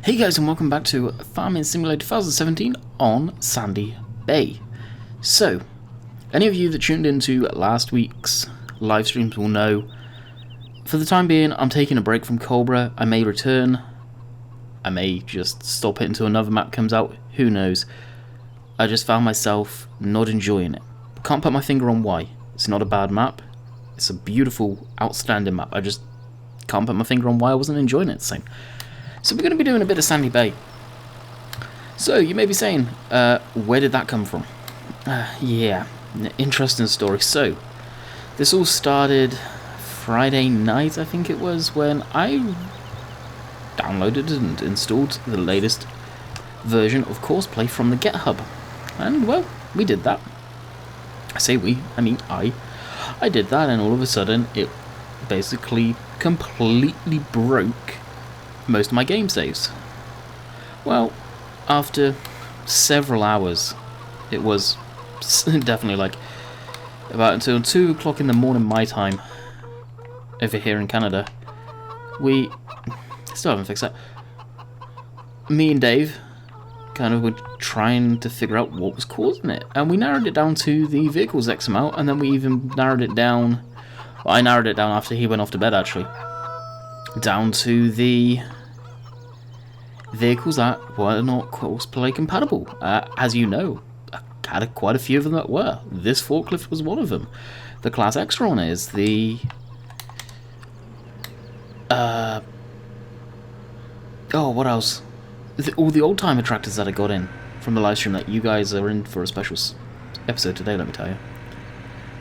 Hey guys, and welcome back to Farming Simulator 2017 on Sandy Bay. So, any of you that tuned into last week's live streams will know, for the time being, I'm taking a break from Cobra. I may return. I may just stop it until another map comes out. Who knows? I just found myself not enjoying it. Can't put my finger on why. It's not a bad map. It's a beautiful, outstanding map. I just can't put my finger on why I wasn't enjoying it the same. So we're going to be doing a bit of Sandy Bay. So you may be saying, where did that come from? Yeah, interesting story. So this all started Friday night, I think it was, when I downloaded and installed the latest version of Courseplay from the GitHub. And well, we did that. I say we, I mean I did that, and all of a sudden it basically completely broke most of my game saves. Well, after several hours, it was definitely like about until 2 o'clock in the morning my time over here in Canada. We still haven't fixed that. Me and Dave kind of were trying to figure out what was causing it, and we narrowed it down to the vehicles XML, and then we even narrowed it down, well, I narrowed it down after he went off to bed actually, down to the vehicles that were not Courseplay compatible. As you know, I had quite a few of them that were. This forklift was one of them. The Class X-Tron is. The what else? All the old-timer tractors that I got in from the live stream that you guys are in for a special episode today, let me tell you.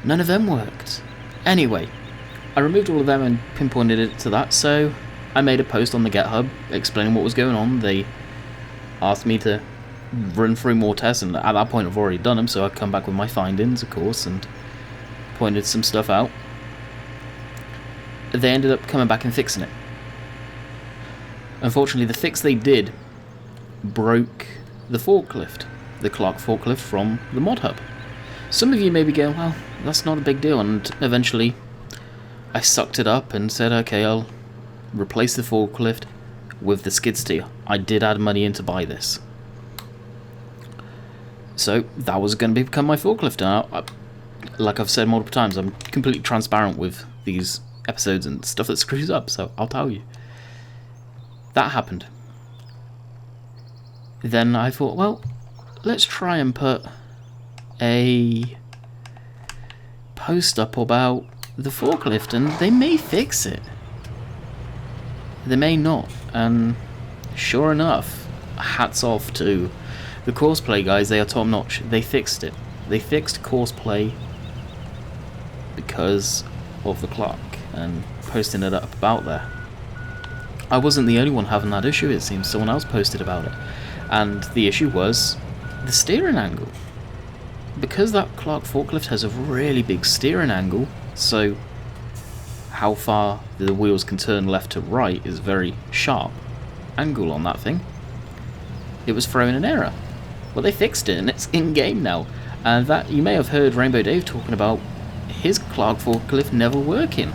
None of them worked. Anyway, I removed all of them and pinpointed it to that, so I made a post on the GitHub explaining what was going on. They asked me to run through more tests, and at that point I've already done them, so I'd come back with my findings, of course, and pointed some stuff out. They ended up coming back and fixing it. Unfortunately, the fix they did broke the forklift, the Clark forklift from the mod hub. Some of you may be going, well, that's not a big deal, and eventually I sucked it up and said, okay, I'll replace the forklift with the skid steer. I did add money in to buy this, so that was going to become my forklift. Now, like I've said multiple times, I'm completely transparent with these episodes and stuff that screws up, so I'll tell you. That happened. Then I thought, well, let's try and put a post up about the forklift, and they may fix it. They may not, and sure enough, hats off to the Courseplay guys. They are top notch. They fixed it. They fixed Courseplay because of the clock and posting it up about there. I wasn't the only one having that issue, it seems. Someone else posted about it, and the issue was the steering angle. Because that Clark forklift has a really big steering angle, so how far the wheels can turn left to right is a very sharp angle on that thing. It was throwing an error. Well, they fixed it and it's in game now. And that, you may have heard Rainbow Dave talking about his Clark forklift never working,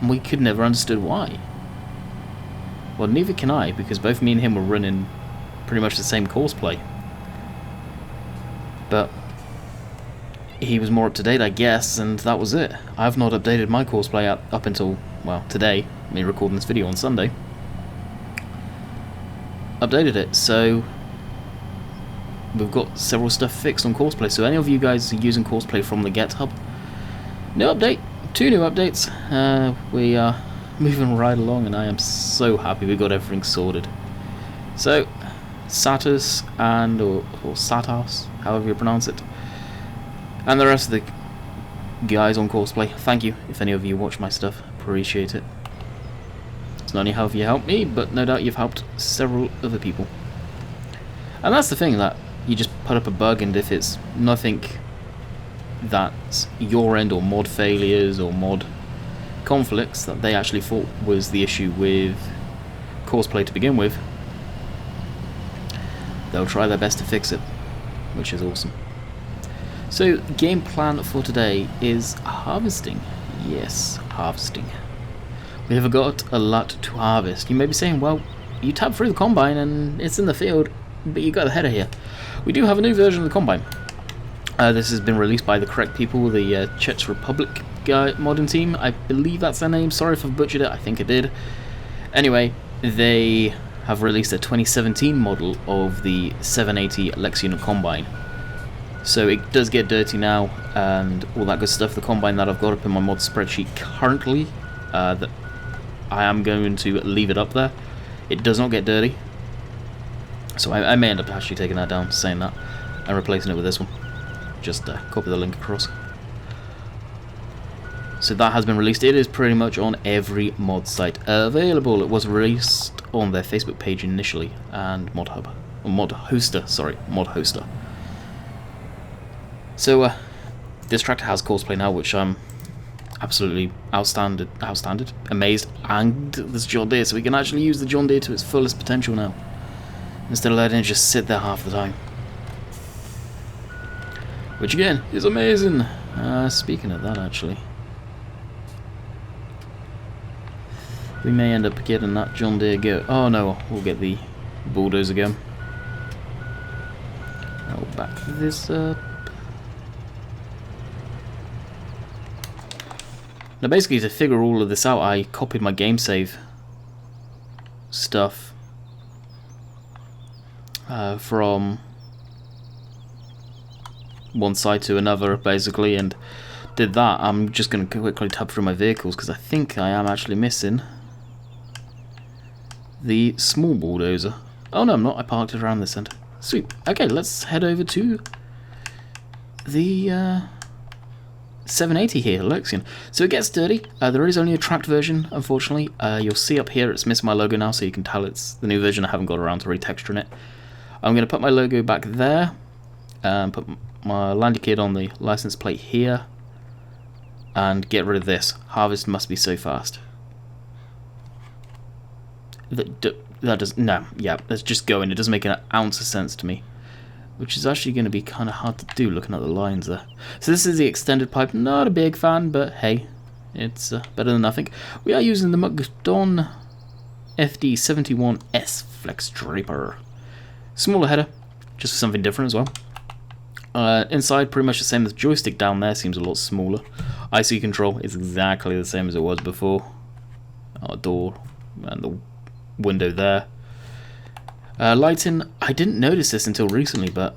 and we could never understood why. Well, neither can I, because both me and him were running pretty much the same Courseplay. But he was more up to date, I guess, and that was it. I've not updated my Courseplay up until, well, today. Me recording this video on Sunday. Updated it, so we've got several stuff fixed on Courseplay. So any of you guys using Courseplay from the GitHub, no update, 2 new updates. We are moving right along, and I am so happy we got everything sorted. So Satus and or Satas, however you pronounce it, and the rest of the guys on Courseplay, thank you if any of you watch my stuff, appreciate it. It's not only how you helped me, but no doubt you've helped several other people. And that's the thing, that you just put up a bug, and if it's nothing that's your end or mod failures or mod conflicts that they actually thought was the issue with Courseplay to begin with, they'll try their best to fix it, which is awesome. So, game plan for today is harvesting. Yes, harvesting. We have got a lot to harvest. You may be saying, well, you tab through the combine and it's in the field, but you got the header here. We do have a new version of the combine. This has been released by the correct people, the Czech Republic modern team. I believe that's their name. Sorry if I butchered it. I think I did. Anyway, they have released a 2017 model of the 780 Lexion combine. So it does get dirty now and all that good stuff. The combine that I've got up in my mod spreadsheet currently, that I am going to leave it up there. It does not get dirty. So I may end up actually taking that down, saying that, and replacing it with this one. Just copy the link across. So that has been released. It is pretty much on every mod site available. It was released on their Facebook page initially, and Mod Hoster. So this tractor has courseplay now, which I'm absolutely outstanded, amazed, and this John Deere, so we can actually use the John Deere to its fullest potential now, instead of letting it just sit there half the time. Which again is amazing. Speaking of that, actually, we may end up getting that John Deere go. Oh no, we'll get the bulldozer again. I'll back this up. Now basically, to figure all of this out, I copied my game save stuff from one side to another, basically, and did that. I'm just going to quickly tab through my vehicles because I think I am actually missing the small bulldozer. Oh no, I'm not. I parked it around the centre. Sweet. Okay, let's head over to the 780 here, Lexion. So it gets dirty. There is only a tracked version, unfortunately. You'll see up here it's missing my logo now, so you can tell it's the new version. I haven't got around to retexturing it. I'm going to put my logo back there, put my landy kit on the license plate here, and get rid of this. Harvest must be so fast. That does, no, yeah, let's just go in. It doesn't make an ounce of sense to me, which is actually going to be kind of hard to do looking at the lines there. So this is the extended pipe. Not a big fan, but hey, it's better than nothing. We are using the McDon FD71S Flex Draper. Smaller header, just for something different as well. Inside, pretty much the same. The joystick down there seems a lot smaller. IC control is exactly the same as it was before. Our door and the window there. Lighting, I didn't notice this until recently, but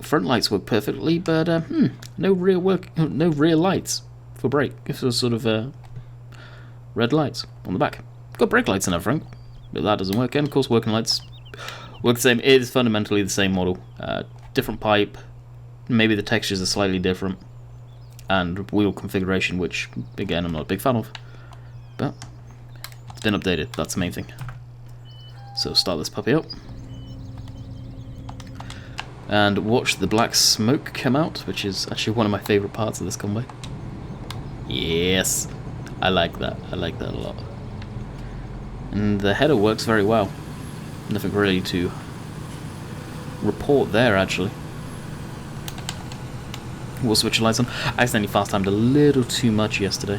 front lights work perfectly, but no rear lights for brake. It's a sort of red lights on the back. Got brake lights and everything, but that doesn't work. And of course, working lights work the same. It is fundamentally the same model. Different pipe, maybe the textures are slightly different, and wheel configuration, which again I'm not a big fan of, but it's been updated. That's the main thing. So start this puppy up and watch the black smoke come out, which is actually one of my favourite parts of this combo. Yes, I like that. I like that a lot. And the header works very well. Nothing really to report there, actually. We'll switch the lights on. I accidentally fast timed a little too much yesterday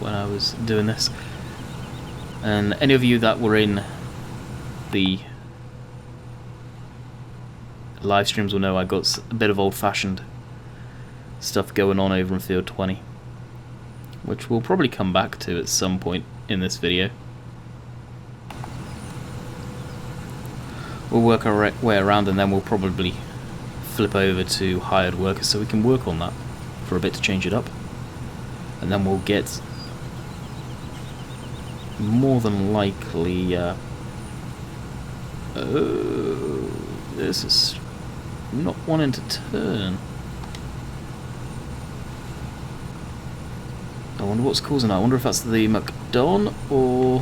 when I was doing this. And any of you that were in the live streams will know I got a bit of old-fashioned stuff going on over in Field 20, which we'll probably come back to at some point in this video. We'll work our way around and then we'll probably flip over to hired workers so we can work on that for a bit to change it up, and then we'll get more than likely oh, this is not wanting to turn. I wonder what's causing that. I wonder if that's the McDon or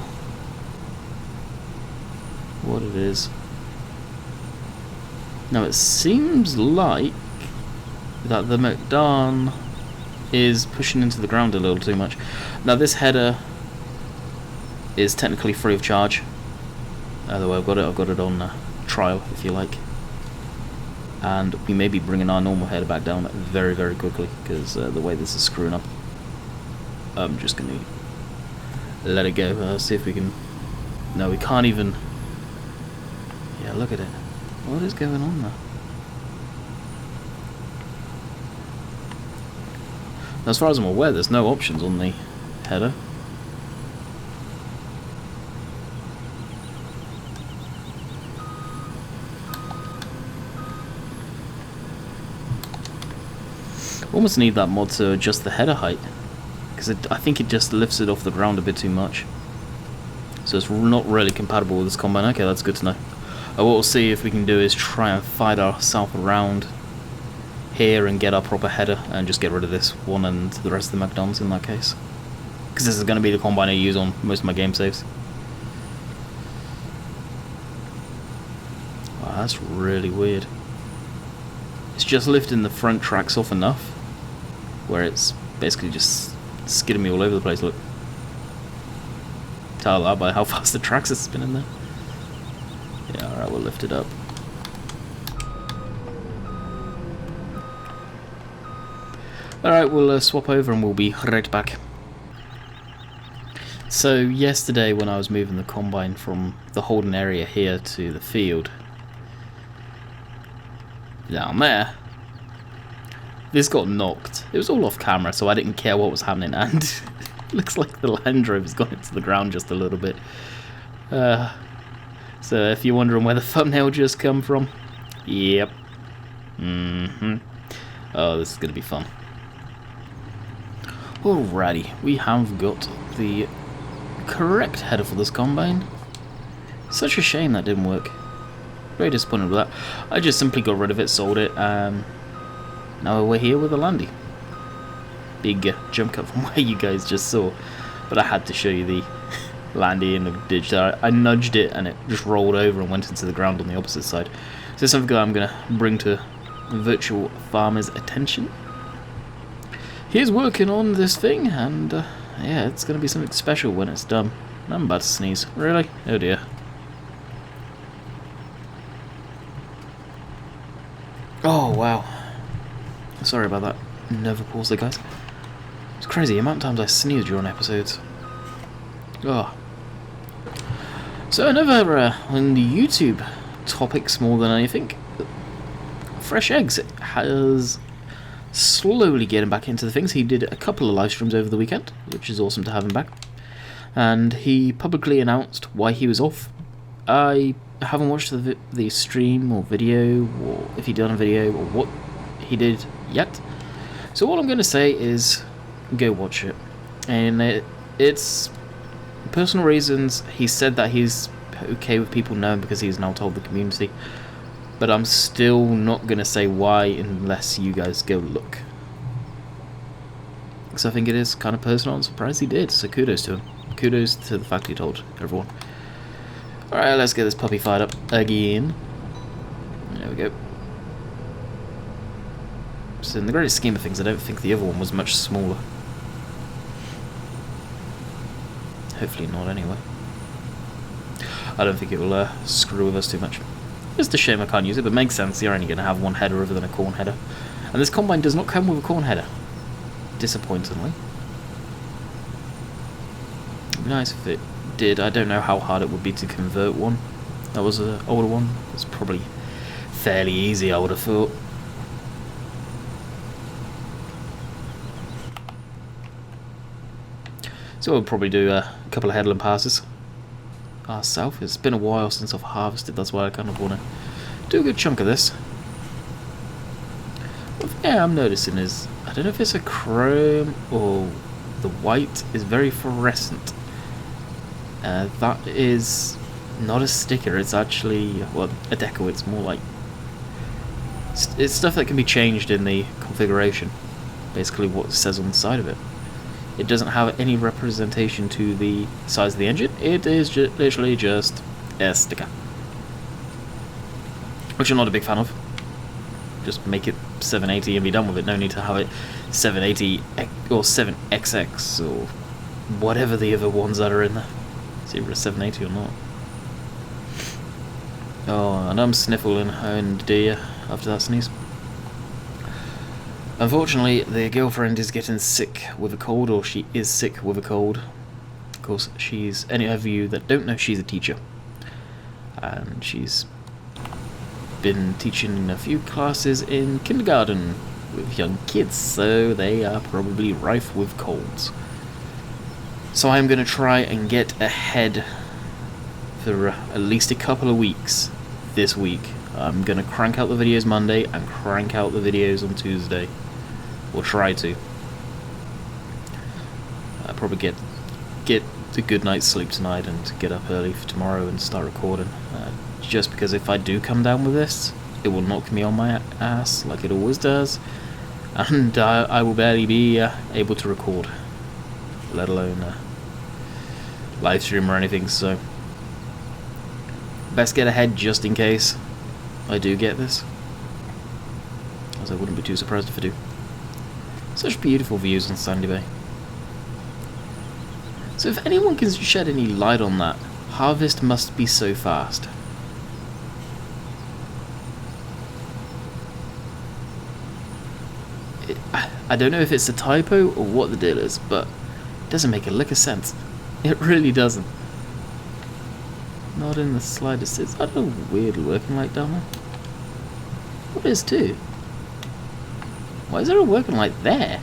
what it is. Now it seems like that the McDon is pushing into the ground a little too much. Now this header is technically free of charge. The way I've got it on trial, if you like. And we may be bringing our normal header back down very, very quickly because the way this is screwing up. I'm just going to let it go. See if we can No, we can't even... Yeah, look at it. What is going on there? As far as I'm aware, there's no options on the header. Almost need that mod to adjust the header height, because I think it just lifts it off the ground a bit too much. So it's not really compatible with this combine. Okay, that's good to know. What we'll see if we can do is try and fight ourselves around here and get our proper header and just get rid of this one and the rest of the McDonald's in that case. Because this is going to be the combine I use on most of my game saves. Wow, that's really weird. It's just lifting the front tracks off enough where it's basically just skidding me all over the place, look. Tell that by how fast the tracks are spinning there. Yeah, alright, we'll lift it up. Alright, we'll swap over and we'll be right back. So, yesterday when I was moving the combine from the holding area here to the field, down there, this got knocked. It was all off camera, so I didn't care what was happening, and it looks like the Land Rover's gone into the ground just a little bit. So if you're wondering where the thumbnail just come from, yep. Oh, this is going to be fun. Alrighty, we have got the correct header for this combine. Such a shame that didn't work. Very disappointed with that. I just simply got rid of it, sold it, now we're here with a Landy. Big jump cut from where you guys just saw, but I had to show you the Landy in the ditch there. I nudged it and it just rolled over and went into the ground on the opposite side. So something that I'm going to bring to virtual farmer's attention. He's working on this thing, and yeah, it's going to be something special when it's done. I'm about to sneeze. Really? Oh dear. Oh wow. Sorry about that. Never pause there, guys. It's crazy the amount of times I sneeze during episodes. Oh. So another on the YouTube topics more than anything. Fresh Eggs has slowly getting back into the things. He did a couple of live streams over the weekend, which is awesome to have him back. And he publicly announced why he was off. I haven't watched the stream or video, or if he done a video, or what he did yet. So all I'm going to say is go watch it. And it's personal reasons. He said that he's okay with people knowing because he's now told the community. But I'm still not going to say why unless you guys go look. Because I think it is kind of personal. I'm surprised he did. So kudos to him. Kudos to the fact he told everyone. Alright, let's get this puppy fired up again. There we go. So in the greatest scheme of things, I don't think the other one was much smaller. Hopefully not, anyway. I don't think it will screw with us too much. Just a shame I can't use it, but makes sense. You're only going to have one header other than a corn header. And this combine does not come with a corn header. Disappointingly. It'd be nice if it did. I don't know how hard it would be to convert one. That was an older one. It's probably fairly easy, I would have thought. So we'll probably do a couple of headland passes ourselves. It's been a while since I've harvested, that's why I kind of want to do a good chunk of this. One thing I'm noticing is, I don't know if it's a chrome or the white is very fluorescent. That is not a sticker, it's actually, well, a deco. It's more like, it's stuff that can be changed in the configuration. Basically what it says on the side of it. It doesn't have any representation to the size of the engine. It is literally just a sticker. Which I'm not a big fan of. Just make it 780 and be done with it. No need to have it 780 or 7XX or whatever the other ones that are in there. It's either a 780 or not. Oh, and I'm sniffling and dear after that sneeze. Unfortunately, the girlfriend is getting sick with a cold, or she is sick with a cold. course, any of you that don't know, she's a teacher. And she's been teaching a few classes in kindergarten with young kids, so they are probably rife with colds. So I'm going to try and get ahead for at least a couple of weeks this week. I'm going to crank out the videos Monday and crank out the videos on Tuesday. Or try to. I'll probably get a good night's sleep tonight and get up early for tomorrow and start recording. Just because if I do come down with this, it will knock me on my ass like it always does. And I will barely be able to record, let alone live stream or anything, so best get ahead just in case I do get this, as I wouldn't be too surprised if I do. Such beautiful views on Sandy Bay. So if anyone can shed any light on that, harvest must be so fast. I don't know if it's a typo or what the deal is, but it doesn't make a lick of sense. It really doesn't. Not in the slightest. Is that a weird working light down there? What is too? Why is there a working light there?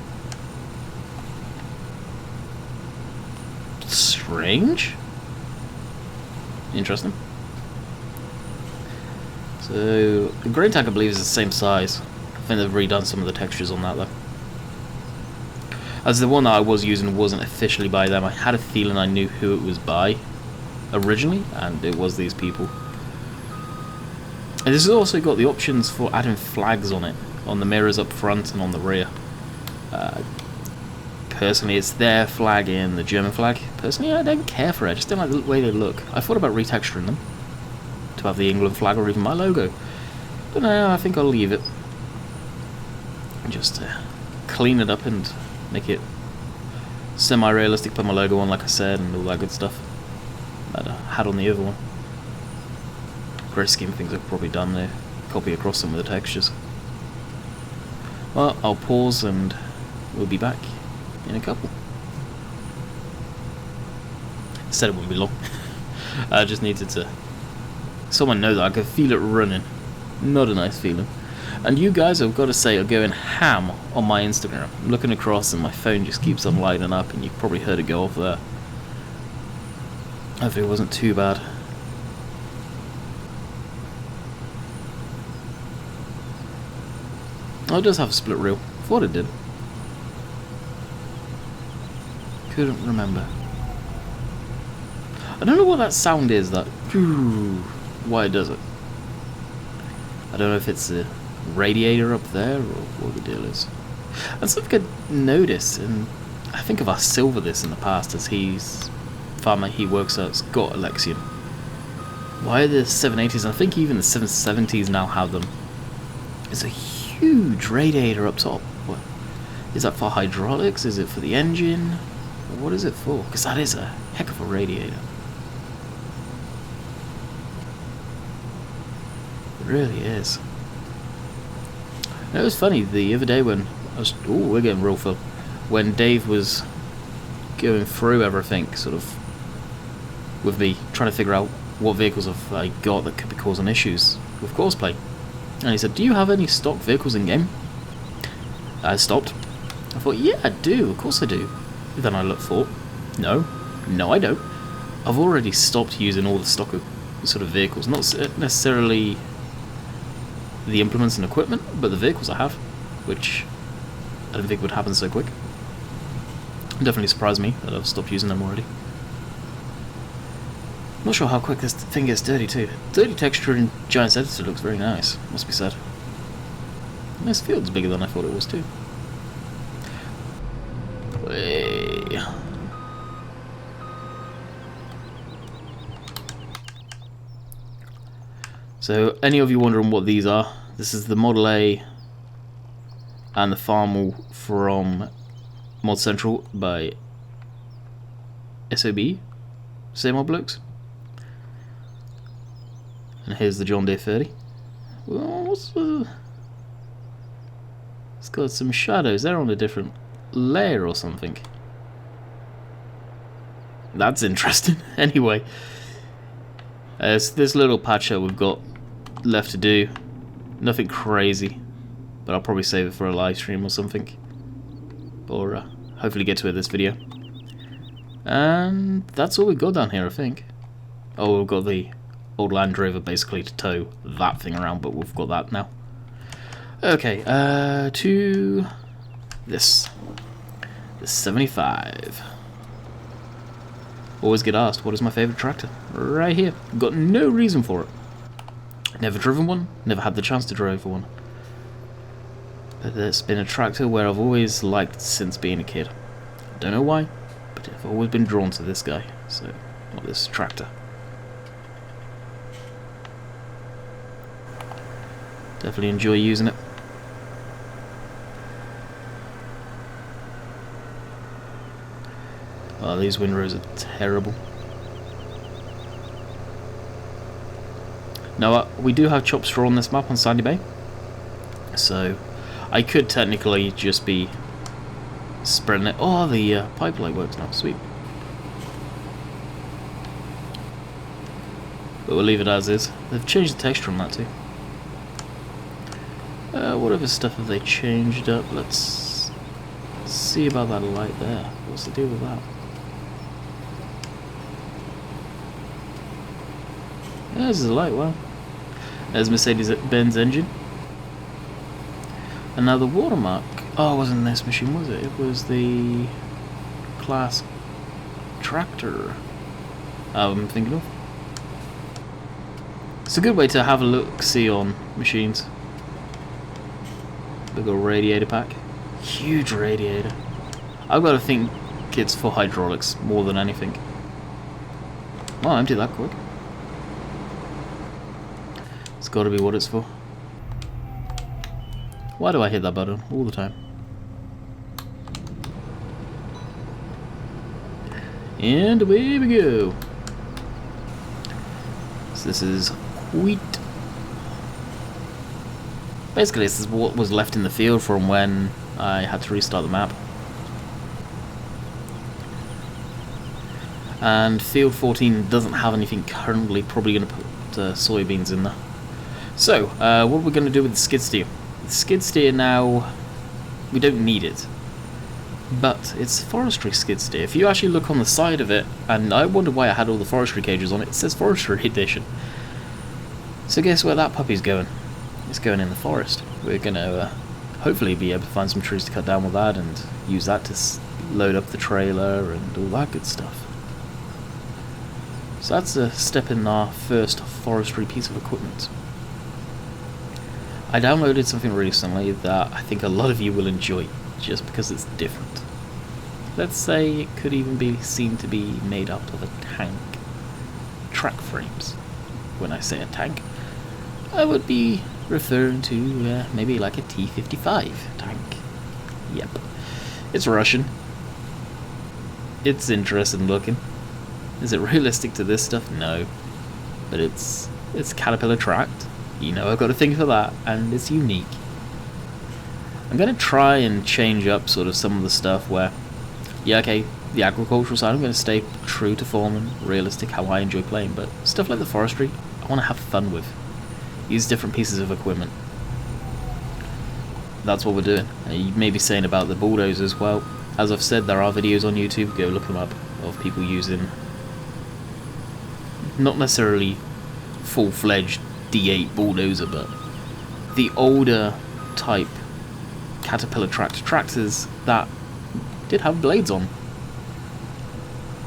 Strange. Interesting. So the grain tank, I believe, is the same size. I think they've redone some of the textures on that though. As the one that I was using wasn't officially by them, I had a feeling I knew who it was by originally, and it was these people. And this has also got the options for adding flags on it, on the mirrors up front and on the rear. Personally, it's their flag and the German flag. Personally, I don't care for it, I just don't like the way they look. I thought about retexturing them to have the England flag or even my logo, but no, I think I'll leave it. Just clean it up and make it semi-realistic, put my logo on like I said and all that good stuff that I had on the other one. Great scheme of things I've probably done there, copy across some of the textures. Well, I'll pause and we'll be back in a couple. Said it wouldn't be long. I just needed to someone know that I could feel it running. Not a nice feeling. And you guys, I've got to say, are going ham on my Instagram. I'm looking across and my phone just keeps on lighting up, and you've probably heard it go off there. Hopefully it wasn't too bad. Oh, it does have a split reel. Thought it did. Couldn't remember. I don't know what that sound is, that why does it? I don't know if it's a radiator up there or what the deal is. And something I noticed, and I think of our Silver this in the past, as farmer he works at's got Alexian. Why the 780s, and I think even the 770s now have them. It's a huge radiator up top. What is that for? Hydraulics? Is it for the engine? What is it for? Because that is a heck of a radiator. It really is. And it was funny the other day when I was, we're getting real full. When Dave was going through everything, sort of, with me, trying to figure out what vehicles have I got that could be causing issues with Courseplay. And he said, do you have any stock vehicles in game? I stopped. I thought, yeah, I do, of course I do. Then I thought, no, I don't. I've already stopped using all the stock sort of vehicles, not necessarily the implements and equipment, but the vehicles I have, which I didn't think would happen so quick. It definitely surprised me that I've stopped using them already. Not sure how quick this thing gets dirty too. Dirty texture in Giant's Editor looks very nice, must be said. And this field's bigger than I thought it was too. Way. So, any of you wondering what these are, this is the Model A and the Farmall from Mod Central by SOB, same old blokes. And here's the John Deere 30. Well, it's got some shadows, they're on a different layer or something. That's interesting. Anyway, so this little patch that we've got left to do, nothing crazy, but I'll probably save it for a live stream or something, or hopefully get to it this video. And that's all we've got down here, I think. Oh, we've got the old Land Rover basically to tow that thing around, but we've got that now. Okay, to this. The 75. Always get asked, what is my favourite tractor? Right here. Got no reason for it. Never driven one, never had the chance to drive one. But it's been a tractor where I've always liked since being a kid. Don't know why, but I've always been drawn to this guy, so, or this tractor. Definitely enjoy using it. Oh, these windrows are terrible. Now, we do have chopped straw on this map on Sandy Bay, so I could technically just be spreading it. Oh, the pipe light works now, sweet. But we'll leave it as is. They've changed the texture on that too. What other stuff have they changed up? Let's see about that light there. What's the deal with that? There's the light, wow. There's Mercedes-Benz engine. And now the watermark. Oh, it wasn't this machine, was it? It was the class tractor I'm thinking of. It's a good way to have a look-see on machines. Big old radiator pack. Huge radiator. I've got to think it's for hydraulics more than anything. Oh, empty that quick. It's got to be what it's for. Why do I hit that button all the time? And away we go. So this is wheat. Basically, this is what was left in the field from when I had to restart the map. And field 14 doesn't have anything currently, probably going to put soybeans in there. So, what we're going to do with the skid steer. The skid steer now, we don't need it. But it's forestry skid steer. If you actually look on the side of it, and I wonder why I had all the forestry cages on it, it says forestry edition. So guess where that puppy's going? It's going in the forest. We're going to hopefully be able to find some trees to cut down with that and use that to load up the trailer and all that good stuff. So that's a step in our first forestry piece of equipment. I downloaded something recently that I think a lot of you will enjoy, just because it's different. Let's say it could even be seen to be made out of a tank. Track frames. When I say a tank, I would be referring to maybe like a T-55 tank. Yep. It's Russian. It's interesting looking. Is it realistic to this stuff? No. But it's Caterpillar tracked. You know I've got to think for that, and it's unique. I'm going to try and change up sort of some of the stuff where, yeah, okay, the agricultural side, I'm going to stay true to form and realistic how I enjoy playing, but stuff like the forestry, I want to have fun with. Use different pieces of equipment. That's what we're doing. You may be saying about the bulldozers as well. As I've said, there are videos on YouTube, go look them up, of people using not necessarily full-fledged D8 bulldozer, but the older type Caterpillar tracked tractors that did have blades on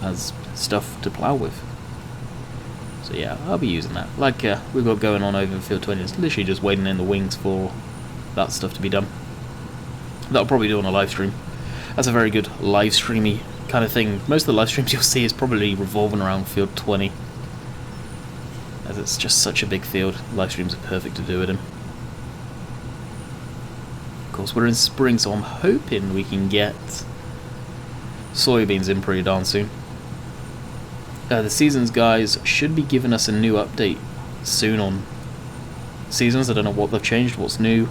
as stuff to plough with. So yeah, I'll be using that. Like we've got going on over in Field 20, it's literally just waiting in the wings for that stuff to be done. That'll probably do on a live stream. That's a very good live streamy kind of thing. Most of the live streams you'll see is probably revolving around Field 20. As it's just such a big field, live streams are perfect to do it in. Of course, we're in spring, so I'm hoping we can get soybeans in pretty darn soon. The Seasons guys should be giving us a new update soon on Seasons. I don't know what they've changed, what's new.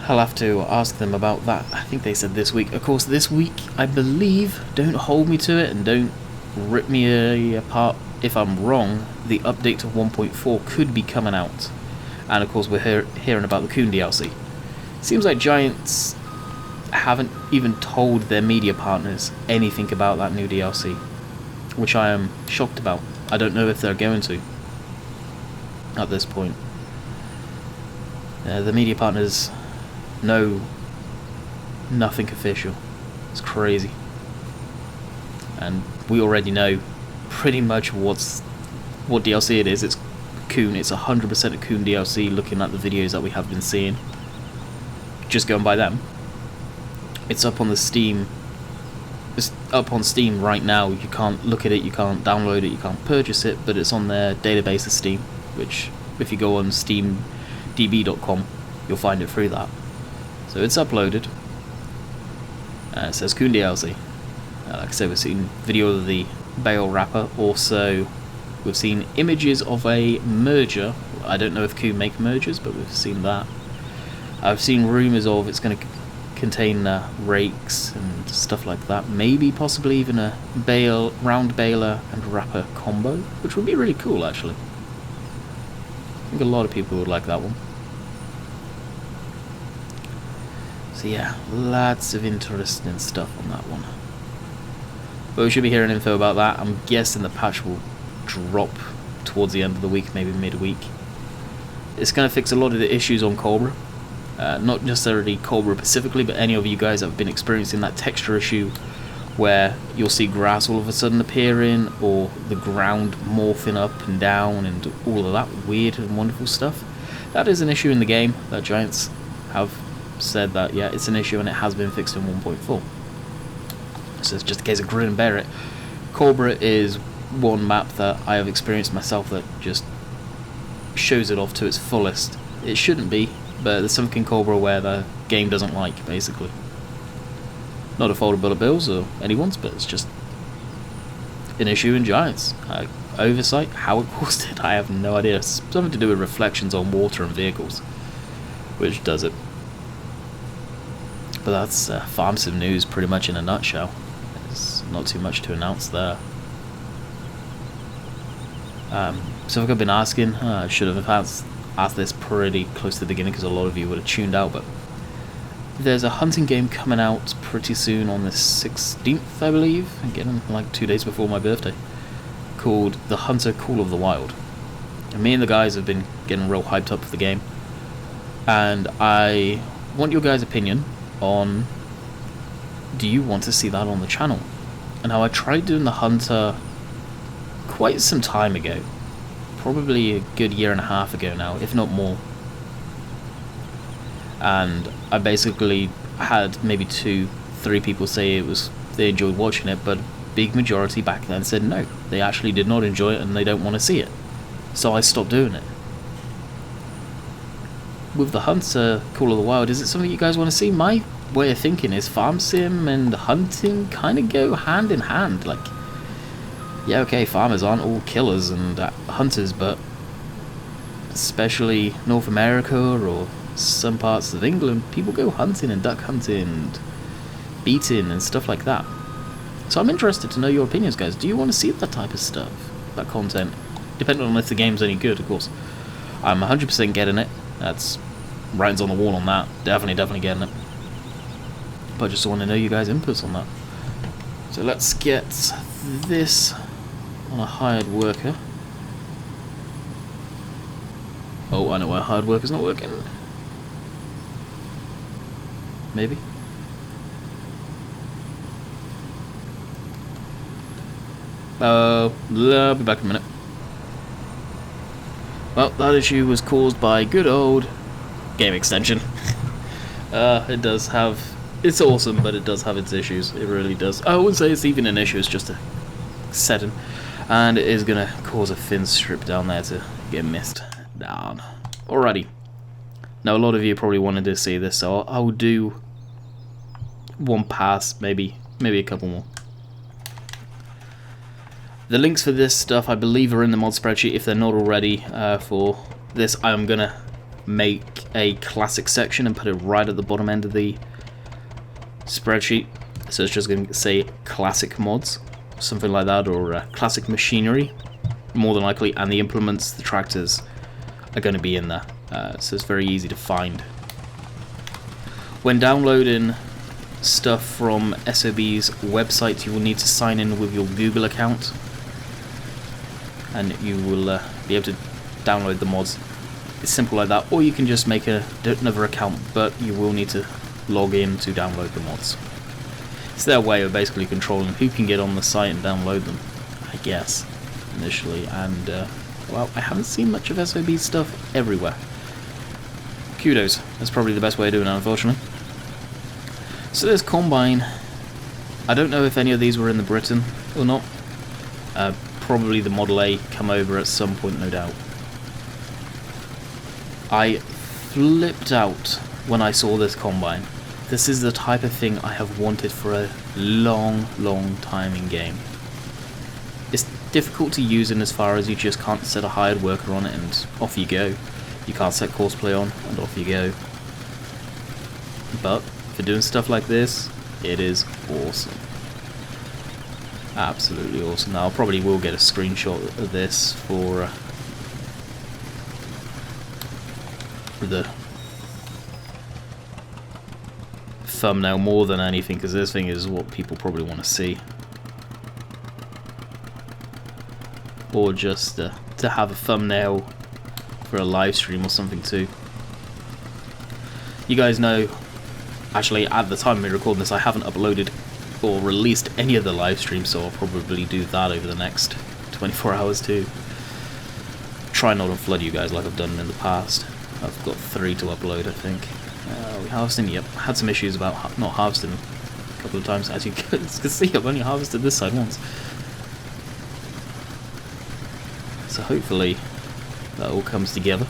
I'll have to ask them about that. I think they said this week. Of course, this week, I believe, don't hold me to it and don't rip me apart if I'm wrong, the update to 1.4 could be coming out. And of course, we're hearing about the Coon DLC. Seems like Giants haven't even told their media partners anything about that new DLC, which I am shocked about. I don't know if they're going to at this point. The media partners know nothing official. It's crazy. And we already know pretty much what DLC it is. It's Coon. It's 100% a Coon DLC, looking at the videos that we have been seeing. Just going by them. It's up on the Steam. It's up on Steam right now. You can't look at it, you can't download it, you can't purchase it, but it's on their database of Steam, which if you go on steamdb.com, you'll find it through that. So it's uploaded. It says Coon DLC. Like I said, we've seen video of the Bale wrapper. Also, we've seen images of a merger. I don't know if Coon make mergers, but we've seen that. I've seen rumours of it's going to contain rakes and stuff like that. Maybe, possibly even a round baler and wrapper combo, which would be really cool, actually. I think a lot of people would like that one. So yeah, lots of interesting stuff on that one. But we should be hearing info about that. I'm guessing the patch will drop towards the end of the week, maybe midweek. It's going to fix a lot of the issues on Cobra. Not necessarily Cobra specifically, but any of you guys that have been experiencing that texture issue where you'll see grass all of a sudden appearing, or the ground morphing up and down, and all of that weird and wonderful stuff. That is an issue in the game that Giants have said that, yeah, it's an issue and it has been fixed in 1.4. So it's just a case of grin and bear it. Cobra is one map that I have experienced myself that just shows it off to its fullest. It shouldn't be, but there's something in Cobra where the game doesn't like, basically. Not a fault of Bullet Bills or anyone's, but it's just an issue in Giants. Oversight, how it caused it, I have no idea. It's something to do with reflections on water and vehicles, which does it. But that's Farm Sim news pretty much in a nutshell. There's not too much to announce there. So I've been asking, I should have asked this pretty close to the beginning because a lot of you would have tuned out, but there's a hunting game coming out pretty soon on the 16th, I believe, again, like 2 days before my birthday, called The Hunter Call of the Wild. And me and the guys have been getting real hyped up for the game, and I want your guys' opinion on, do you want to see that on the channel? And now I tried doing the Hunter quite some time ago, probably a good year and a half ago now, if not more. And I basically had maybe 2-3 people say they enjoyed watching it, but a big majority back then said no, they actually did not enjoy it and they don't want to see it. So I stopped doing it. With the Hunter Call of the Wild, is it something you guys want to see? My way of thinking is Farm Sim and hunting kind of go hand in hand. Like, yeah, okay, farmers aren't all killers and hunters, but especially North America or some parts of England, people go hunting and duck hunting and beating and stuff like that. So I'm interested to know your opinions, guys. Do you want to see that type of stuff, that content? Depending on if the game's any good, of course. I'm 100% getting it. That's writings on the wall on that. Definitely getting it. But I just want to know you guys' inputs on that. So let's get this on a hired worker. Oh, I know why hired worker's not working. Maybe. I'll be back in a minute. Well, that issue was caused by good old game extension. It does have... It's awesome, but it does have its issues. It really does. I wouldn't say it's even an issue, it's just a setting. And it is going to cause a thin strip down there to get missed down. Alrighty. Now, a lot of you probably wanted to see this, so I'll do one pass, maybe a couple more. The links for this stuff, I believe, are in the mod spreadsheet. If they're not already, for this, I'm going to make a classic section and put it right at the bottom end of the spreadsheet. So it's just going to say classic mods, something like that, or classic machinery, more than likely, and the implements, the tractors, are going to be in there. So it's very easy to find. When downloading stuff from SOB's website, you will need to sign in with your Google account, and you will be able to download the mods. It's simple like that, or you can just make another account, but you will need to log in to download the mods. It's their way of basically controlling who can get on the site and download them, I guess, initially. And well, I haven't seen much of SOB stuff everywhere. Kudos, that's probably the best way of doing it, unfortunately. So there's Combine. I don't know if any of these were in the Britain or not. Probably the Model A come over at some point, no doubt. I flipped out when I saw this Combine. This is the type of thing I have wanted for a long time in game. It's difficult to use in as far as you just can't set a hired worker on it and off you go. You can't set courseplay on and off you go. But for doing stuff like this, it is awesome. Absolutely awesome. Now I probably will get a screenshot of this for the thumbnail more than anything, because this thing is what people probably want to see, or just to have a thumbnail for a live stream or something too. You guys know, actually at the time of me recording this, I haven't uploaded or released any of the live streams, so I'll probably do that over the next 24 hours too. Try not to flood you guys like I've done in the past. I've got 3 to upload, I think. We harvesting, yep. Had some issues about not harvesting a couple of times. As you can see, I've only harvested this side once. So hopefully that all comes together.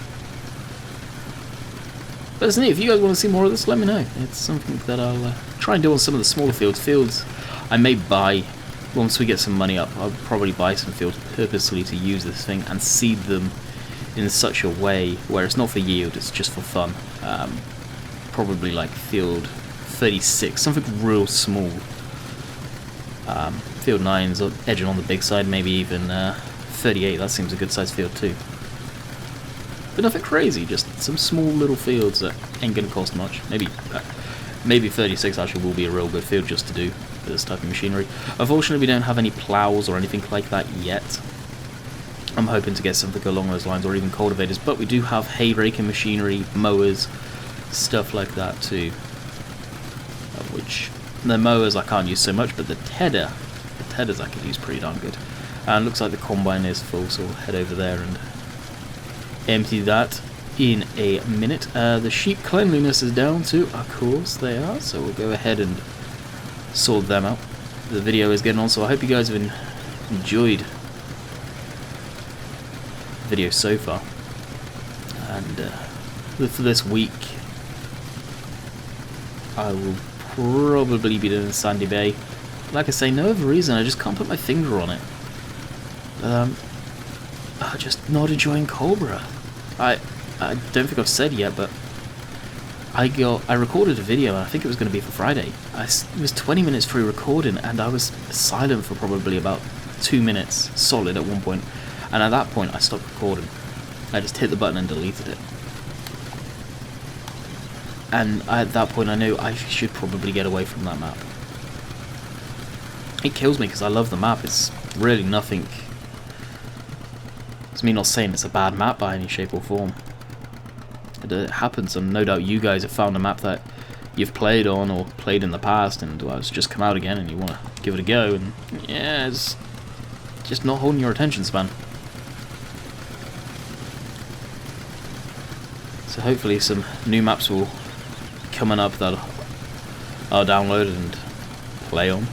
But it's neat. If you guys want to see more of this, let me know. It's something that I'll try and do on some of the smaller fields. Fields I may buy, once we get some money up, I'll probably buy some fields purposely to use this thing and seed them in such a way where it's not for yield, it's just for fun. Probably like field 36, something real small. Field 9's edging on the big side, maybe even 38, that seems a good sized field too. But nothing crazy, just some small little fields that ain't gonna cost much. Maybe 36 actually will be a real good field just to do for this type of machinery. Unfortunately, we don't have any plows or anything like that yet. I'm hoping to get something along those lines, or even cultivators, but we do have hay raking machinery, mowers, stuff like that too. Which the mowers I can't use so much, but the tedders I could use pretty darn good. And looks like the combine is full, so we'll head over there and empty that in a minute. The sheep cleanliness is down too, of course they are, so we'll go ahead and sort them out. The video is getting on, so I hope you guys have enjoyed the video so far. And for this week, I will probably be doing Sandy Bay. Like I say, no other reason, I just can't put my finger on it. I'm just not enjoying Cobra. I don't think I've said yet, but I recorded a video, and I think it was going to be for Friday. It was 20 minutes through recording, and I was silent for probably about 2 minutes solid at one point. And at that point, I stopped recording. I just hit the button and deleted it. And at that point, I knew I should probably get away from that map. It kills me because I love the map. It's really nothing. It's me not saying it's a bad map by any shape or form. It happens, and no doubt you guys have found a map that you've played on or played in the past, and well, it's just come out again, and you want to give it a go, and yeah, it's just not holding your attention span. So hopefully some new maps will be coming up that I'll download and play on.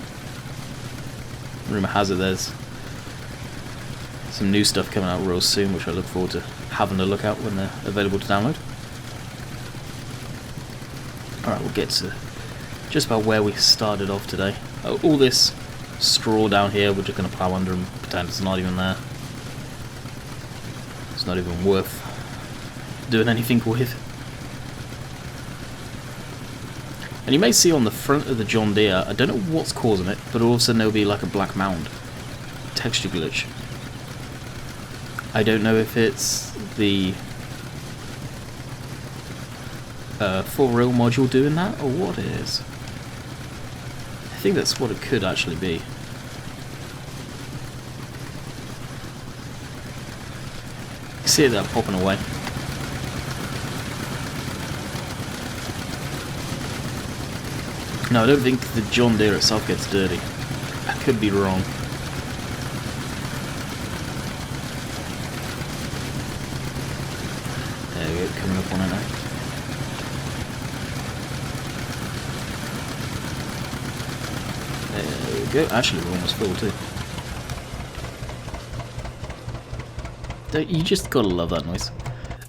Rumour has it there's some new stuff coming out real soon, which I look forward to having a look at when they're available to download. Alright, we'll get to just about where we started off today. All this straw down here, we're just going to plough under and pretend it's not even there. It's not even worth doing anything with. And you may see on the front of the John Deere, I don't know what's causing it, but all of a sudden there'll be like a black mound. Texture glitch. I don't know if it's the full real module doing that, or what it is. I think that's what it could actually be. You see that popping away. No, I don't think the John Deere itself gets dirty. I could be wrong. There we go, coming up on it now. There we go. Actually, we're almost full too. You just gotta love that noise.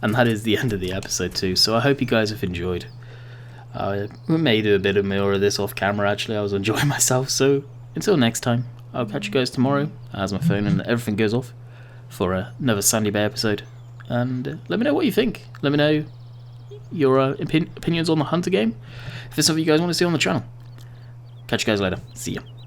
And that is the end of the episode too, so I hope you guys have enjoyed. We may do a bit of more of this off camera actually, I was enjoying myself, so until next time, I'll catch you guys tomorrow as my phone and everything goes off for another Sandy Bay episode. And let me know what you think. Let me know your opinions on the Hunter game, if there's something you guys want to see on the channel. Catch you guys later. See ya.